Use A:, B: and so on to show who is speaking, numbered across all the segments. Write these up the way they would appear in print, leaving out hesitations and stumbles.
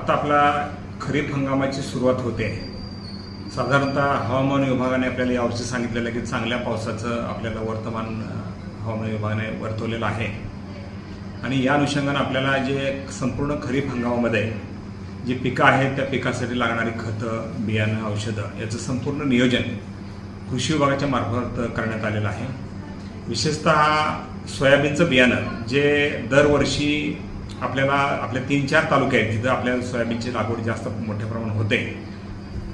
A: आता आपला खरीप हंगामाची सुरुवात होते। साधारणतः हवामान विभागाने आपल्याला यावर्षी सांगितलेलं की चांगल्या पावसाचं आपल्याला वर्तमान हवामान विभागाने वर्तवलेलं आहे आणि या अनुषंगाने आपल्याला जे संपूर्ण खरीप हंगामामध्ये जी पिकं आहेत त्या पिकासाठी लागणारी खतं, बियाणं, औषधं याचं संपूर्ण नियोजन कृषी विभागाच्या मार्फत करण्यात आलेलं आहे। विशेषतः सोयाबीनचं बियाणं जे दरवर्षी आपल्याला आपल्या 3-4 तालुके आहेत जिथं आपल्या सोयाबीनची लागवड जास्त मोठ्या प्रमाणात होते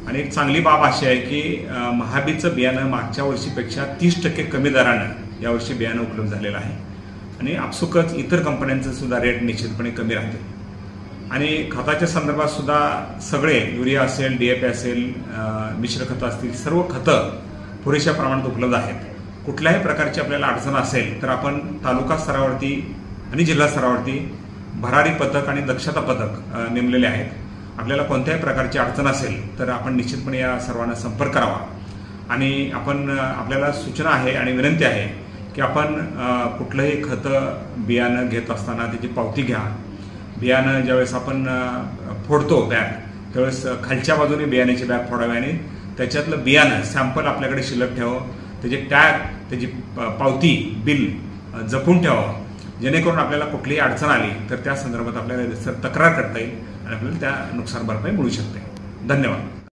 A: आणि एक चांगली बाब अशी आहे की महाबीचं बियाणं मागच्या वर्षीपेक्षा 30% कमी दरानं यावर्षी बियाणं उपलब्ध झालेलं आहे आणि आपसुकच इतर कंपन्यांचं सुद्धा रेट निश्चितपणे कमी राहतील आणि खताच्या संदर्भात सुद्धा सगळे युरिया असेल, DAP असेल, मिश्र खतं असतील, सर्व खतं पुरेशा प्रमाणात उपलब्ध आहेत। कुठल्याही प्रकारची आपल्याला अडचण असेल तर आपण तालुका स्तरावरती आणि जिल्हा स्तरावरती भरारी पथक आणि दक्षता पथक नेमलेले आहेत। आपल्याला कोणत्याही प्रकारची अडचण असेल तर आपण निश्चितपणे या सर्वांना संपर्क करावा आणि आपल्याला सूचना आहे आणि विनंती आहे की आपण कुठलंही खतं बियाणं घेत असताना त्याची पावती घ्या। बियाणं ज्यावेळेस आपण फोडतो बॅग त्यावेळेस खालच्या बाजूने बियाण्याची बॅग फोडावी आणि त्याच्यातलं बियाणं सॅम्पल आपल्याकडे शिल्लक ठेवावं, त्याचे टॅग, त्याची पावती, बिल जपून ठेवावं जेणेकरून आपल्याला कुठलीही अडचण आली तर त्या संदर्भात आपल्याला तक्रार करता येईल आणि आपल्याला त्या नुकसान भरपाई मिळू शकते। धन्यवाद।